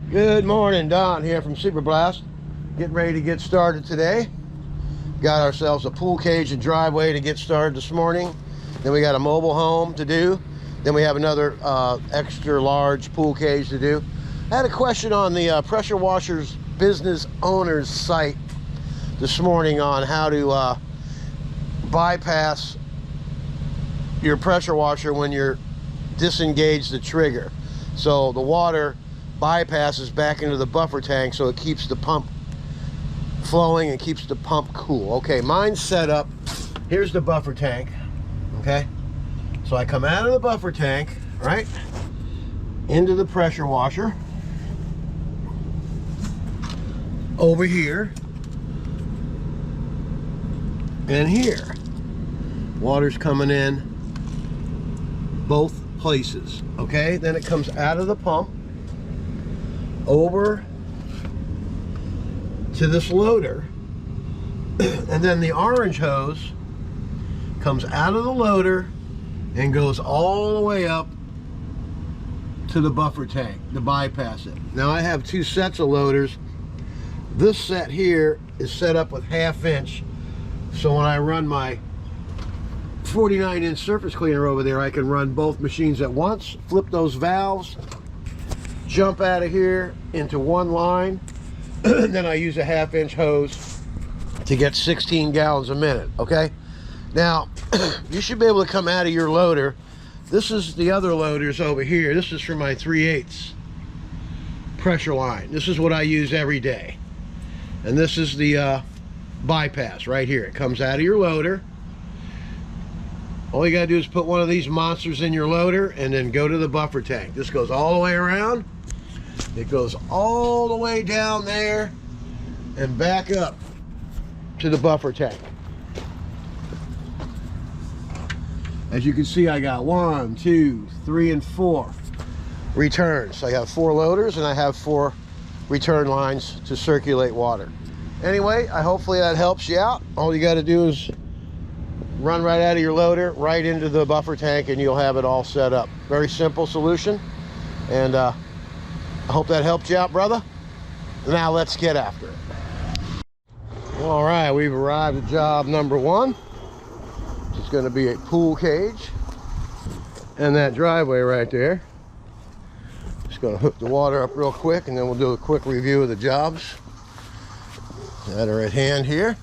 Good morning, Don here from Super Blast. Getting ready to get started today. Got ourselves a pool cage and driveway to get started this morning. Then we got a mobile home to do. Then we have another extra large pool cage to do. I had a question on the pressure washers business owners site this morning on how to bypass your pressure washer when you're disengaged the trigger. So the water bypasses back into the buffer tank, so it keeps the pump flowing and keeps the pump cool. Okay, mine's set up. Here's the buffer tank. Okay, so I come out of the buffer tank, right, into the pressure washer, over here, and here. Water's coming in both places. Okay, then it comes out of the pump over to this loader, and then the orange hose comes out of the loader and goes all the way up to the buffer tank to bypass it. Now I have two sets of loaders. This set here is set up with 1/2 inch, so when I run my 49-inch surface cleaner over there, I can run both machines at once, flip those valves, jump out of here into one line, and then I use a 1/2 inch hose to get 16 gallons a minute. Okay, now you should be able to come out of your loader. This is the other loaders over here. This is for my 3/8 pressure line. This is what I use every day, and this is the bypass right here. It comes out of your loader. All you gotta do is put one of these monsters in your loader and then go to the buffer tank. This goes all the way around. It goes all the way down there and back up to the buffer tank. As you can see, I got 1, 2, 3, and 4 returns. I have 4 loaders and I have 4 return lines to circulate water. Anyway, hopefully that helps you out. All you got to do is run right out of your loader, right into the buffer tank, and you'll have it all set up. Very simple solution, and I hope that helped you out, brother. Now let's get after it. All right, we've arrived at job number 1. It's going to be a pool cage and that driveway right there. Just going to hook the water up real quick, and then we'll do a quick review of the jobs that are at hand here.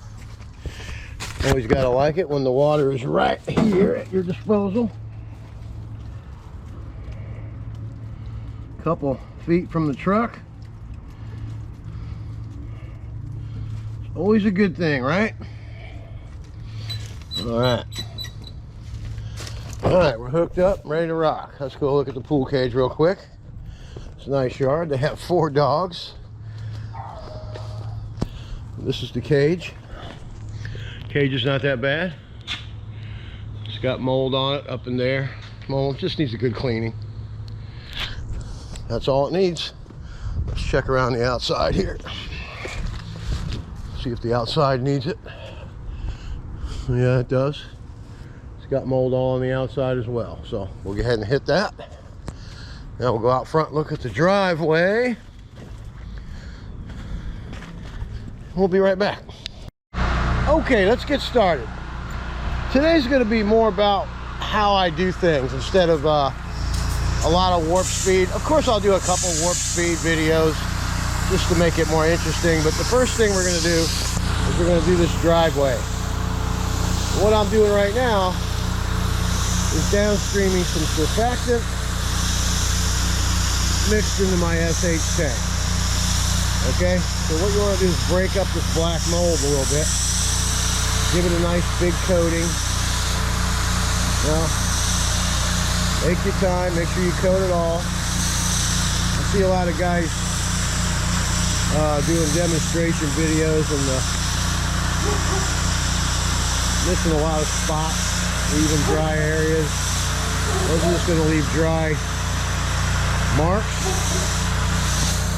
Always got to like it when the water is right here at your disposal. Couple feet from the truck. Always a good thing, right? All right, we're hooked up, ready to rock. Let's go look at the pool cage real quick. It's a nice yard. They have 4 dogs. This is the cage. Cage is not that bad. It's got mold on it up in there. Mold just needs a good cleaning. That's all it needs. Let's check around the outside here. See if the outside needs it. Yeah, it does. It's got mold all on the outside as well. So we'll go ahead and hit that. Now we'll go out front and look at the driveway. We'll be right back. Okay, let's get started. Today's going to be more about how I do things instead of a lot of warp speed. Of course, I'll do a couple warp speed videos just to make it more interesting. But the first thing we're going to do is we're going to do this driveway. What I'm doing right now is downstreaming some surfactant mixed into my SH tank. Okay, so what you want to do is break up this black mold a little bit. Give it a nice big coating. Now, take your time, make sure you coat it all. I see a lot of guys doing demonstration videos and missing a lot of spots, leaving dry areas. Those are just going to leave dry marks.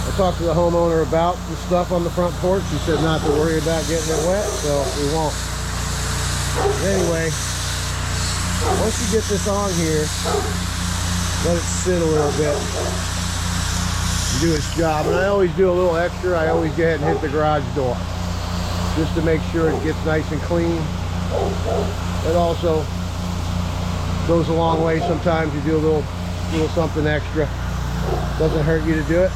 I talked to the homeowner about the stuff on the front porch. He said not to worry about getting it wet, so we won't. Anyway, once you get this on here, let it sit a little bit and do its job. And I always do a little extra. I always go ahead and hit the garage door just to make sure it gets nice and clean. It also goes a long way. Sometimes you do a little something extra. Doesn't hurt you to do it.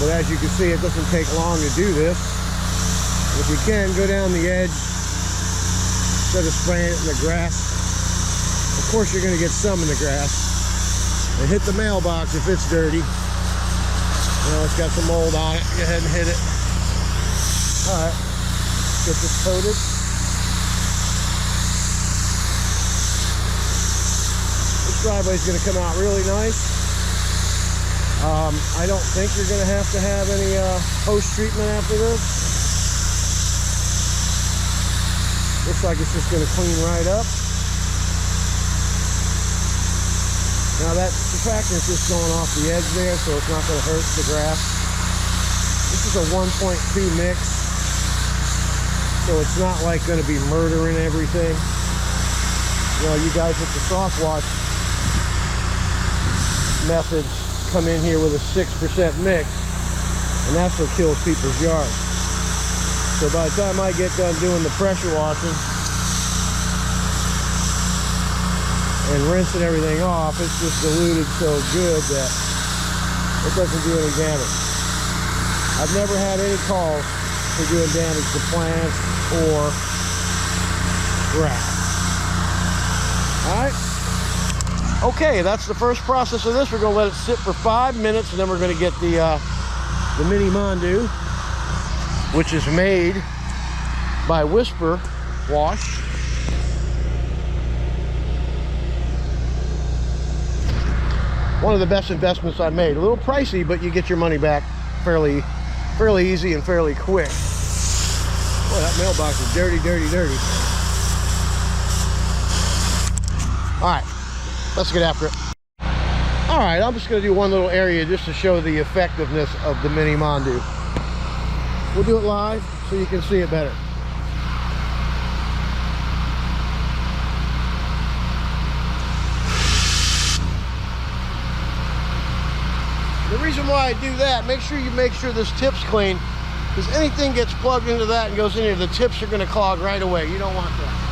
But as you can see, it doesn't take long to do this. If you can, go down the edge instead of spraying it in the grass. Of course, you're going to get some in the grass. And hit the mailbox if it's dirty. You know, it's got some mold on it. Go ahead and hit it. All right, get this coated. This driveway is going to come out really nice. I don't think you're going to have any post-treatment after this. Looks like it's just going to clean right up. Now that surfactant's just going off the edge there, so it's not going to hurt the grass. This is a 1.2 mix, so it's not like going to be murdering everything. You know, you guys with the soft wash methods come in here with a 6% mix, and that's what kills people's yards. So by the time I get done doing the pressure washing and rinsing everything off, it's just diluted so good that it doesn't do any damage. I've never had any calls for doing damage to plants or grass. All right. Okay, that's the first process of this. We're going to let it sit for 5 minutes, and then we're going to get the mini Mondu, which is made by Whisper Wash. One of the best investments I made. A little pricey, but you get your money back fairly easy and fairly quick. Boy, that mailbox is dirty, dirty, dirty. All right. Let's get after it. All right, I'm just going to do one little area just to show the effectiveness of the mini Mondu. We'll do it live so you can see it better. The reason why I do that, make sure this tip's clean, because anything gets plugged into that and goes in here, the tips are going to clog right away. You don't want that.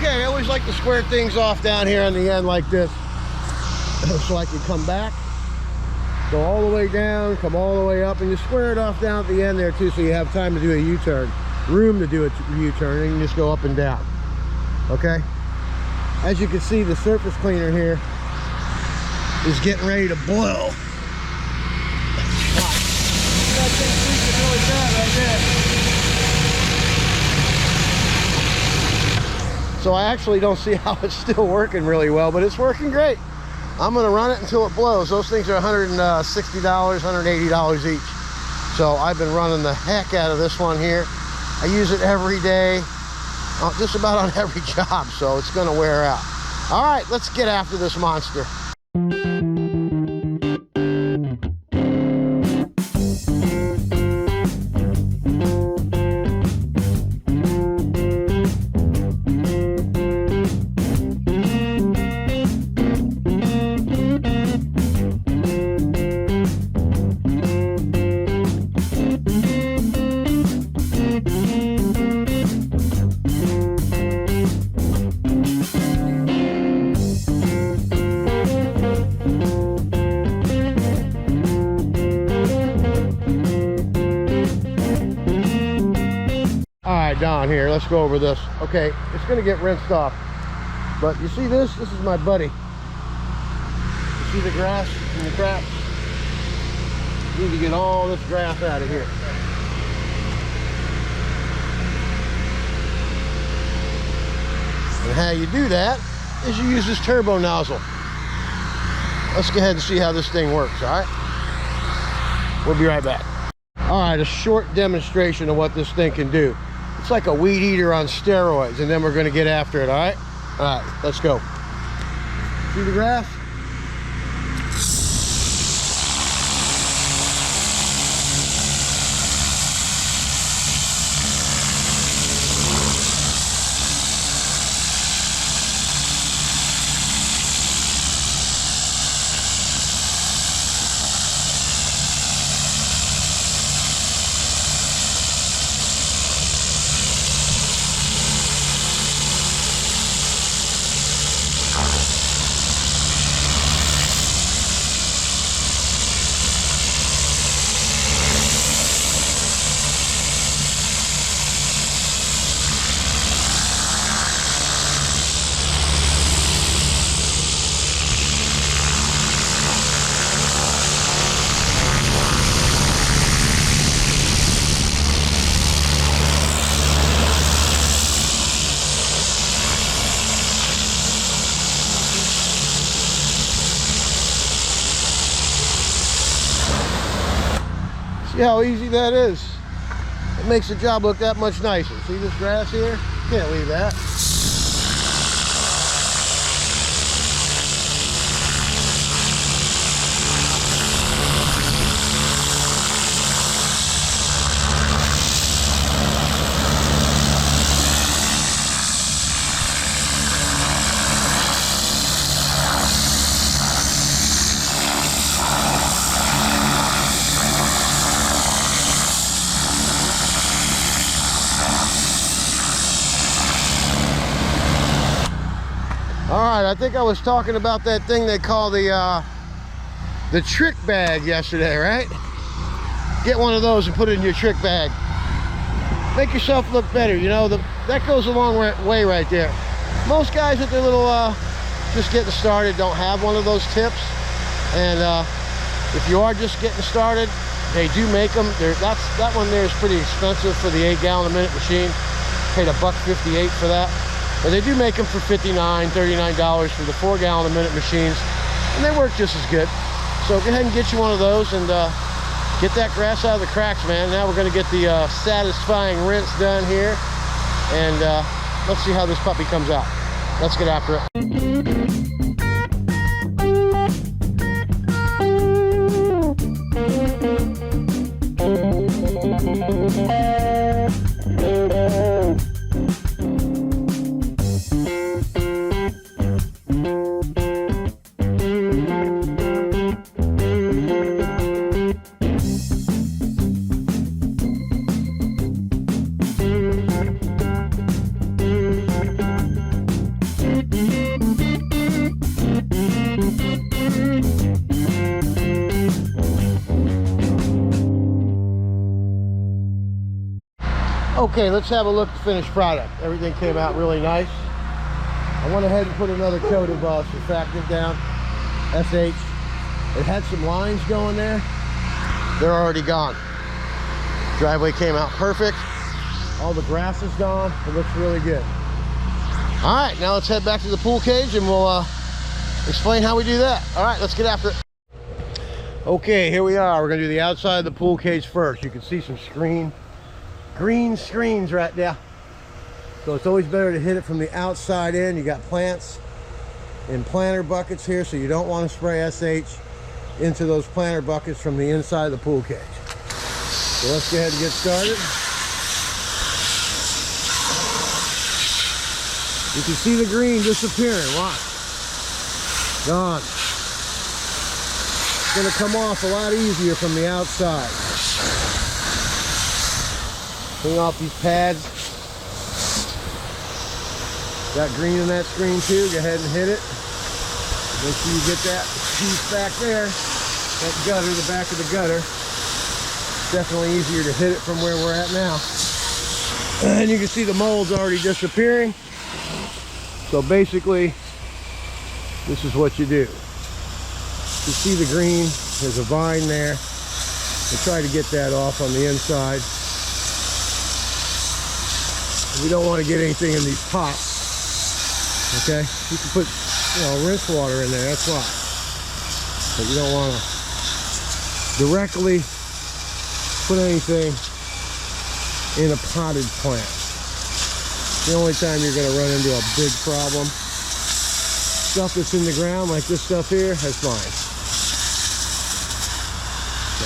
Okay, I always like to square things off down here on the end like this so I can come back Go all the way down, come all the way up, and you square it off down at the end there too, so you have time to do a U-turn. Room to do a U-turn, and you just go up and down. Okay? As you can see, the surface cleaner here is getting ready to blow. That thing's leaking really bad right there. So I actually don't see how it's still working really well, but it's working great. I'm gonna run it until it blows. Those things are $160, $180 each. So I've been running the heck out of this one here. I use it every day, just about on every job, so it's gonna wear out. All right, let's get after this monster. Down here, let's go over this. Okay, it's gonna get rinsed off, but you see this is my buddy. You see the grass and the cracks? You need to get all this grass out of here. And how you do that is you use this turbo nozzle. Let's go ahead and see how this thing works. All right, we'll be right back. All right, a short demonstration of what this thing can do. It's like a weed eater on steroids, and then we're going to get after it. All right, let's go. See the grass? See how easy that is? It makes the job look that much nicer. See this grass here? Can't leave that. All right, I think I was talking about that thing they call the trick bag yesterday, right? Get one of those and put it in your trick bag. Make yourself look better, you know, that goes a long way right there. Most guys with their little, just getting started don't have one of those tips. And if you are just getting started, they do make them. That one there is pretty expensive for the 8 gallon a minute machine. Paid $1.58 for that. But they do make them for $59, $39 for the 4 gallon a minute machines, and they work just as good. So go ahead and get you one of those and get that grass out of the cracks, man. Now we're gonna get the satisfying rinse done here, and let's see how this puppy comes out. Let's get after it. Okay, let's have a look at the finished product. Everything came out really nice. I went ahead and put another coat of surfactant down, SH. It had some lines going there. They're already gone. Driveway came out perfect. All the grass is gone. It looks really good. All right, now let's head back to the pool cage and we'll explain how we do that. All right, let's get after it. Okay, here we are. We're gonna do the outside of the pool cage first. You can see some green screens right there. So it's always better to hit it from the outside in. You got plants in planter buckets here, so you don't want to spray SH into those planter buckets from the inside of the pool cage. So let's go ahead and get started. You can see the green disappearing. Watch. Gone. It's going to come off a lot easier from the outside. Clean off these pads. Got green in that screen too. Go ahead and hit it. Make sure you get that piece back there. That gutter, the back of the gutter. Definitely easier to hit it from where we're at now. And you can see the mold's already disappearing. So basically, this is what you do. You see the green, there's a vine there. We try to get that off on the inside. We don't want to get anything in these pots. Okay? You can put, rinse water in there, that's fine. But you don't want to directly put anything in a potted plant. The only time you're going to run into a big problem. Stuff that's in the ground, like this stuff here, that's fine.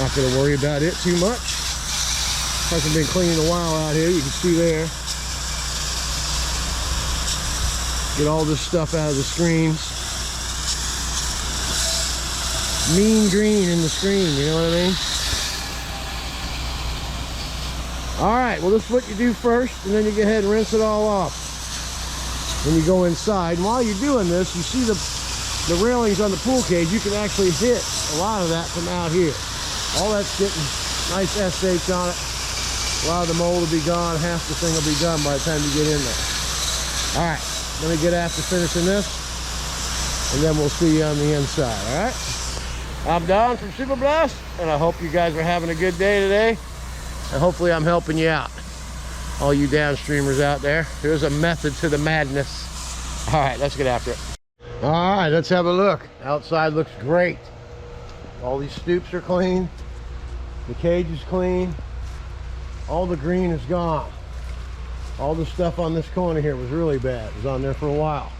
Not going to worry about it too much. Hasn't been cleaned a while out here, you can see there. Get all this stuff out of the screens. Mean green in the screen, you know what I mean? Alright, well this is what you do first, and then you go ahead and rinse it all off. When you go inside, and while you're doing this, you see the railings on the pool cage. You can actually hit a lot of that from out here. All that's getting nice SH on it. A lot of the mold will be gone. Half the thing will be done by the time you get in there. Alright, let me get after finishing this, and then we'll see you on the inside, alright? I'm Don from Super Blast, and I hope you guys are having a good day today. And hopefully I'm helping you out, all you downstreamers out there. There's a method to the madness. All right, let's get after it. All right, let's have a look. Outside looks great. All these stoops are clean. The cage is clean. All the green is gone. All the stuff on this corner here was really bad. It was on there for a while.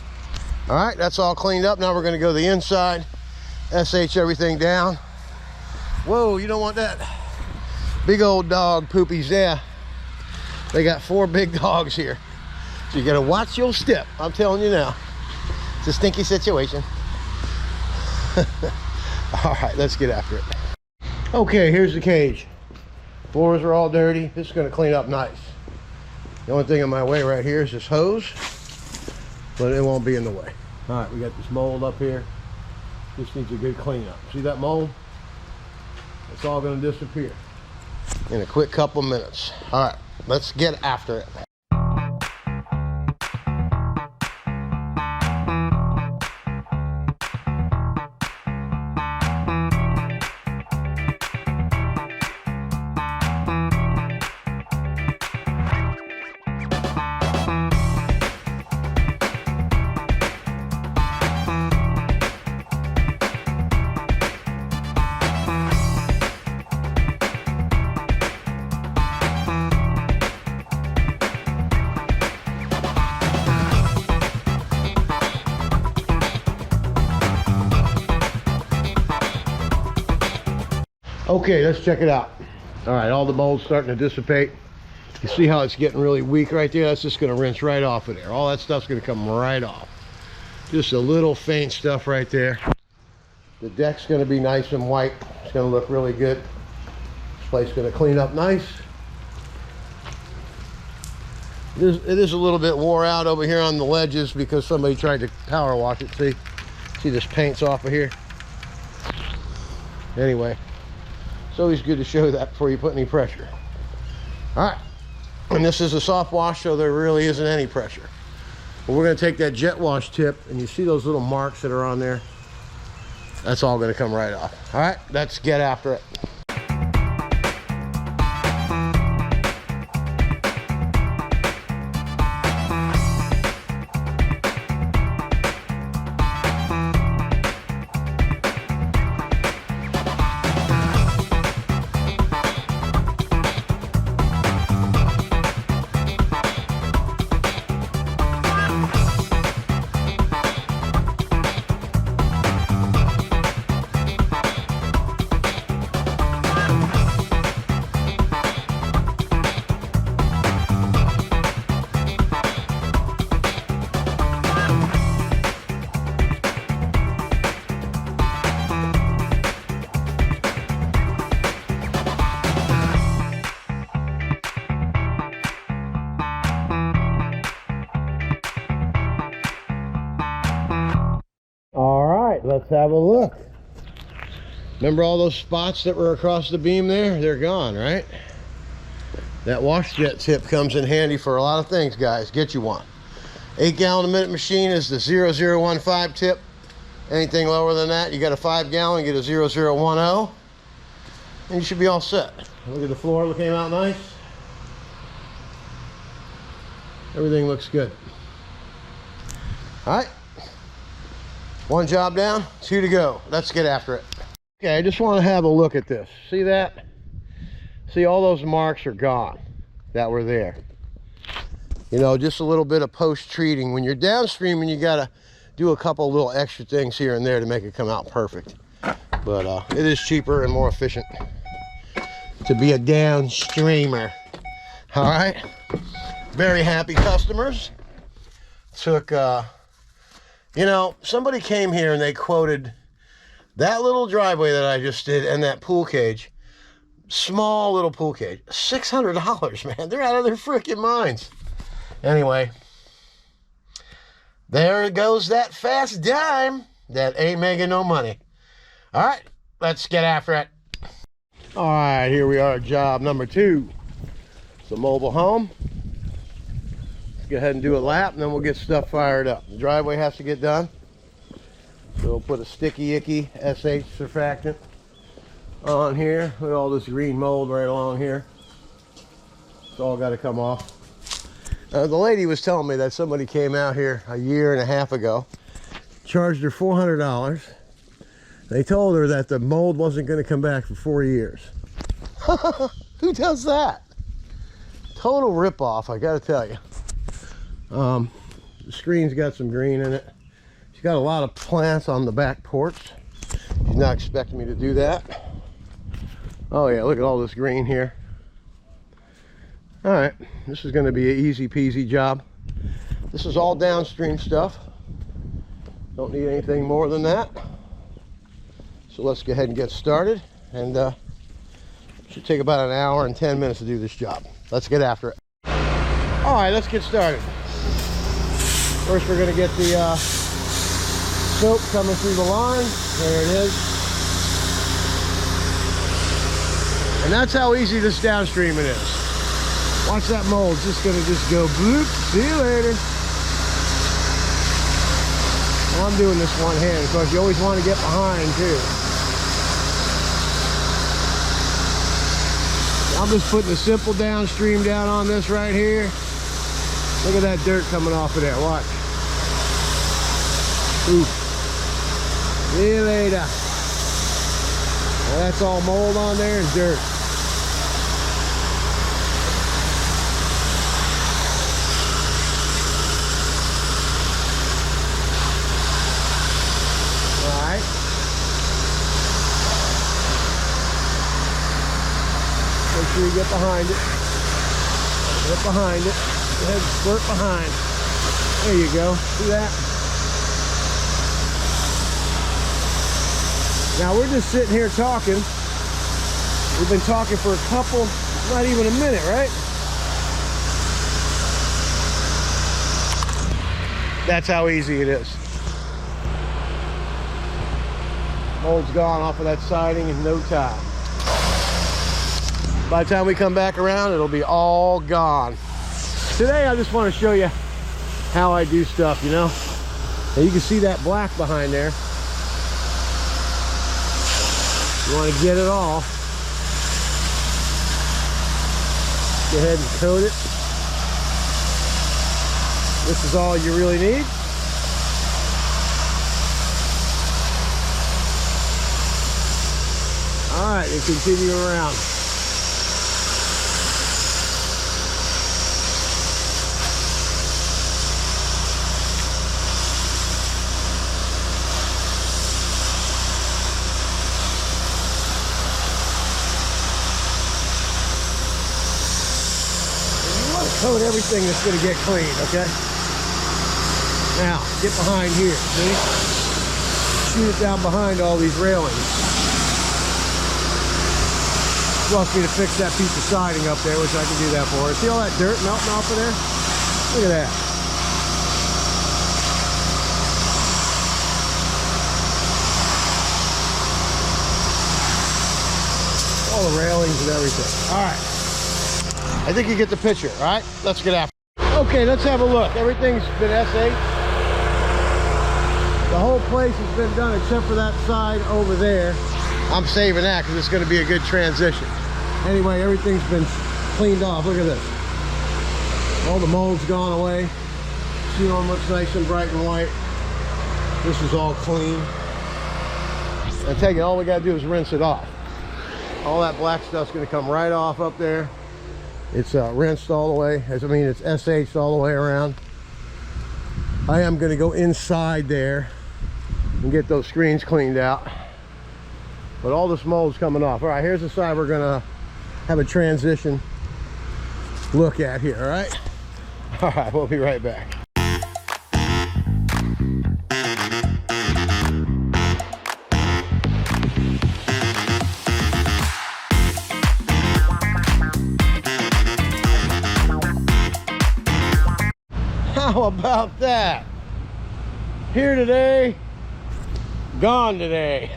All right, that's all cleaned up. Now we're gonna go to the inside, SH everything down. Whoa, you don't want that. Big old dog poopies there. They got 4 big dogs here. So you gotta watch your step. I'm telling you now. It's a stinky situation. All right, let's get after it. Okay, here's the cage. Floors are all dirty. This is gonna clean up nice. The only thing in my way right here is this hose, but it won't be in the way. All right, we got this mold up here. This needs a good cleanup. See that mold? It's all gonna disappear in a quick couple minutes. All right, let's get after it. Okay, let's check it out. All right, all the mold's starting to dissipate. You see how it's getting really weak right there? That's just gonna rinse right off of there. All that stuff's gonna come right off. Just a little faint stuff right there. The deck's gonna be nice and white. It's gonna look really good. This place is gonna clean up nice. It is a little bit wore out over here on the ledges because somebody tried to power wash it. See this paint's off of here. Anyway, it's always good to show that before you put any pressure. All right, And this is a soft wash, so there really isn't any pressure. But we're going to take that jet wash tip, and you see those little marks that are on there? That's all going to come right off. All right, let's get after it. Let's have a look. Remember all those spots that were across the beam there? They're gone, right? That wash jet tip comes in handy for a lot of things, guys. Get you one. 8 gallon a minute machine is the 0015 tip. Anything lower than that, you got a 5 gallon, get a 0010, and you should be all set. Look at the floor, it came out nice. Everything looks good. All right. 1 job down, 2 to go. Let's get after it. Okay, I just want to have a look at this. See that? See, all those marks are gone that were there. You know, just a little bit of post-treating. When you're downstreaming, you got to do a couple little extra things here and there to make it come out perfect. But it is cheaper and more efficient to be a downstreamer. All right. Very happy customers. Took... you know, somebody came here and they quoted that little driveway that I just did and that pool cage, small little pool cage, $600, man. They're out of their freaking minds. Anyway, there goes that fast dime that ain't making no money. All right, let's get after it. All right, here we are, job number 2. It's a mobile home. Go ahead and do a lap, and then we'll get stuff fired up. The driveway has to get done, so we'll put a sticky icky SH surfactant on here. Look at all this green mold right along here. It's all got to come off. The lady was telling me that somebody came out here a year and a half ago, charged her $400. They told her that the mold wasn't going to come back for 4 years. Who does that? Total ripoff, I got to tell you. The screen's got some green in it. She's got a lot of plants on the back porch. She's not expecting me to do that. Oh yeah, look at all this green here. All right, this is going to be an easy peasy job. This is all downstream stuff. Don't need anything more than that. So let's go ahead and get started. And should take about an hour and 10 minutes to do this job. Let's get after it. All right, let's get started. First, we're going to get the soap coming through the line. There it is. And that's how easy this downstreaming is. Watch that mold. It's just going to just go bloop. See you later. Well, I'm doing this one hand because you always want to get behind too. I'm just putting a simple downstream down on this right here. Look at that dirt coming off of there. Watch. Ooh. See you later. Now that's all mold on there and dirt. All right. Make sure you get behind it. Get behind it. Go ahead and squirt behind. There you go. See that? Now we're just sitting here talking. We've been talking for a couple, not even a minute, right? That's how easy it is. Mold's gone off of that siding in no time. By the time we come back around, it'll be all gone. Today, I just want to show you how I do stuff, you know. And you can see that black behind there. You want to get it all. Go ahead and coat it. This is all you really need. All right, and continue around. Coat everything that's going to get clean, okay? Now, get behind here, see? Shoot it down behind all these railings. Wants me to fix that piece of siding up there, which I can do that for her. See all that dirt melting off of there? Look at that. All the railings and everything. All right. I think you get the picture, all right? Let's get after it. Okay, let's have a look. Everything's been S8. The whole place has been done except for that side over there. I'm saving that because it's going to be a good transition. Anyway, everything's been cleaned off. Look at this. All the mold's gone away. Ceiling looks nice and bright and white. This is all clean. I tell you, all we got to do is rinse it off. All that black stuff's going to come right off up there. It's rinsed all the way, it's SH'd all the way around. I am going to go inside there and get those screens cleaned out. But all this mold's coming off. All right, here's the side we're going to have a transition look at here, all right? All right, we'll be right back. How about that? Here today, gone today.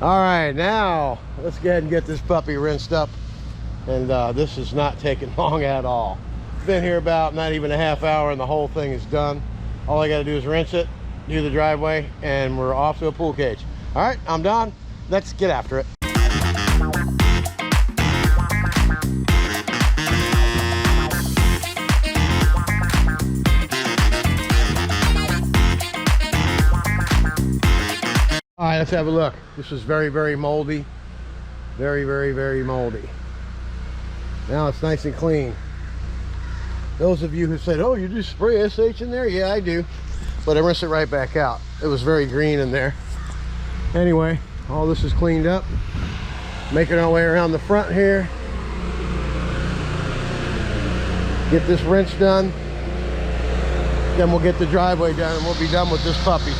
All right, now let's go ahead and get this puppy rinsed up. And this is not taking long at all. Been here about not even a half hour and the whole thing is done. All I got to do is rinse it, do the driveway, and we're off to a pool cage. All right, I'm done. Let's get after it. All right, let's have a look. This is very, very moldy. Very, very, very moldy. Now it's nice and clean. Those of you who said, oh, you just spray SH in there? Yeah, I do. But I rinse it right back out. It was very green in there. Anyway, all this is cleaned up. Making our way around the front here. Get this rinse done. Then we'll get the driveway done and we'll be done with this puppy.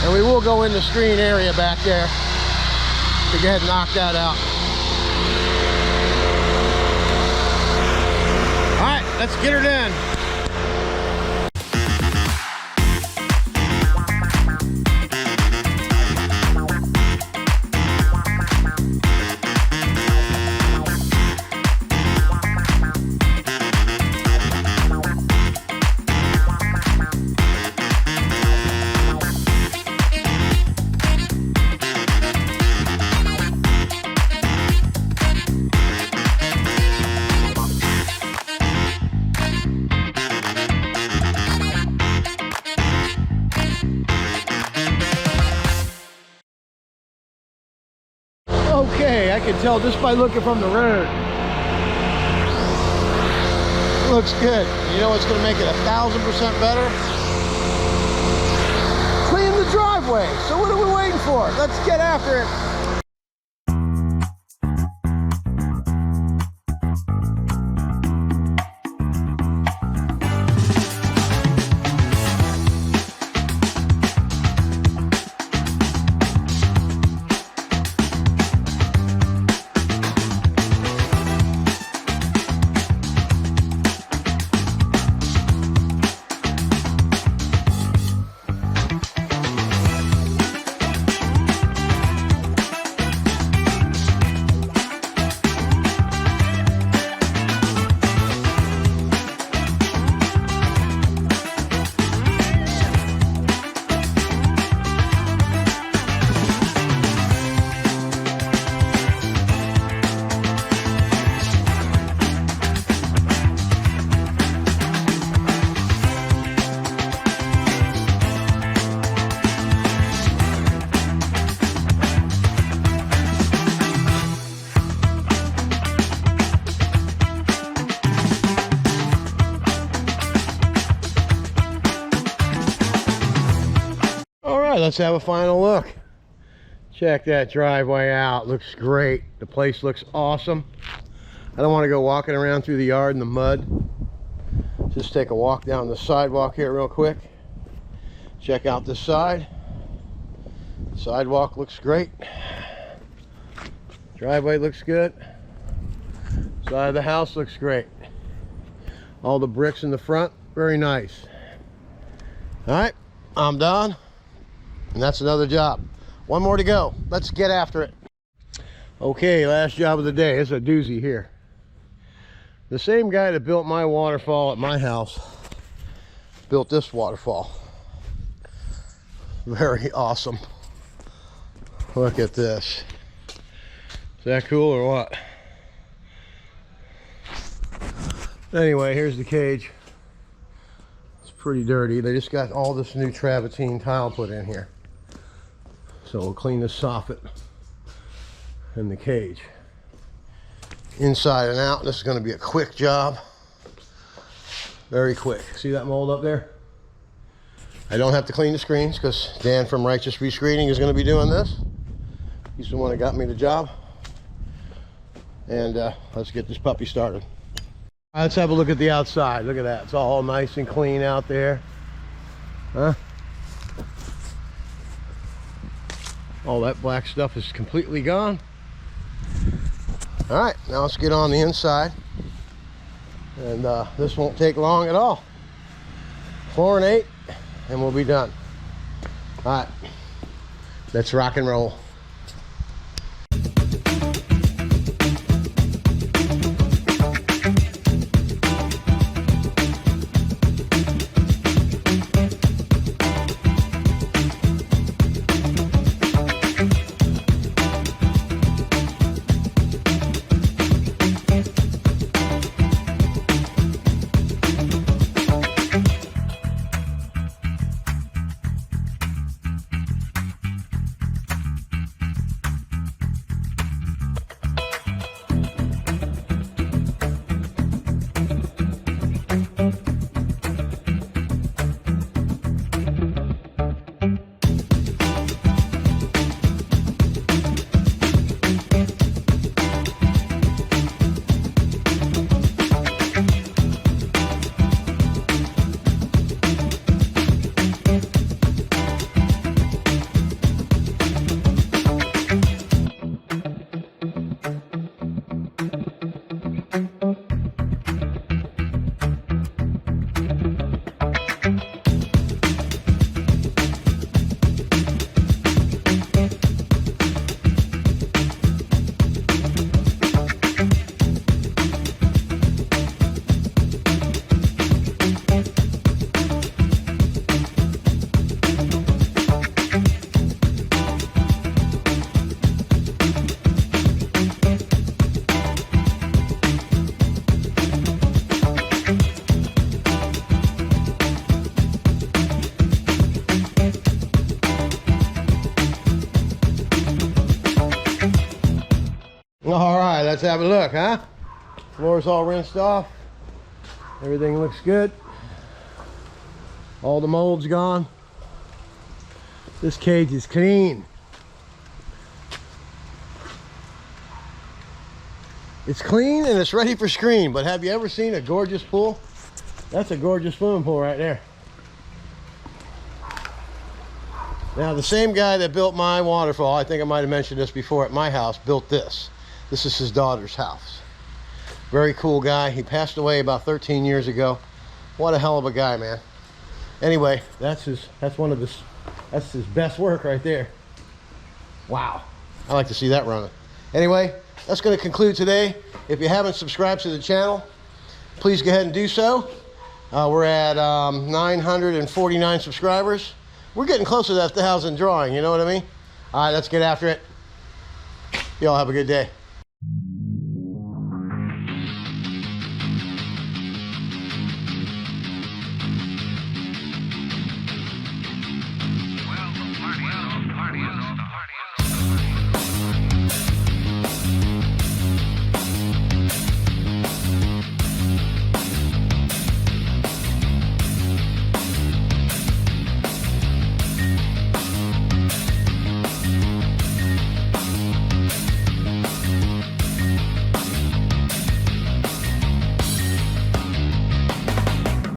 And we will go in the screen area back there to go ahead and knock that out. All right, let's get her done. Okay, I can tell just by looking from the road. It looks good. You know what's going to make it 1,000% better? Clean the driveway. So what are we waiting for? Let's get after it. let's have a final look. Check that driveway out. Looks great. The place looks awesome. I don't want to go walking around through the yard in the mud. Just take a walk down the sidewalk here real quick. Check out this side. Sidewalk looks great. Driveway looks good. Side of the house looks great. All the bricks in the front, very nice. All right, I'm done. And that's another job. One more to go. Let's get after it. Okay, last job of the day. It's a doozy here. The same guy that built my waterfall at my house built this waterfall. Very awesome. Look at this. Is that cool or what? Anyway, here's the cage. It's pretty dirty. They just got all this new travertine tile put in here. So we'll clean the soffit and the cage inside and out. This is going to be a quick job. Very quick. See that mold up there? I don't have to clean the screens because Dan from Righteous Rescreening is going to be doing this. He's the one that got me the job. And let's get this puppy started. Let's have a look at the outside. Look at that. It's all nice and clean out there. Huh? All that black stuff is completely gone. All right, now let's get on the inside. And this won't take long at all. Chlorinate, and we'll be done. All right, let's rock and roll. All right, let's have a look, huh? Floor's all rinsed off. Everything looks good. All the mold's gone. This cage is clean. It's clean and it's ready for screen, but have you ever seen a gorgeous pool? That's a gorgeous swimming pool right there. Now, the same guy that built my waterfall, I think I might have mentioned this before, at my house, built this. This is his daughter's house. Very cool guy. He passed away about 13 years ago. What a hell of a guy, man. Anyway, that's his best work right there. Wow. I like to see that running. Anyway, that's going to conclude today. If you haven't subscribed to the channel, please go ahead and do so. We're at 949 subscribers. We're getting close to that 1,000 drawing, you know what I mean? All right, let's get after it. Y'all have a good day.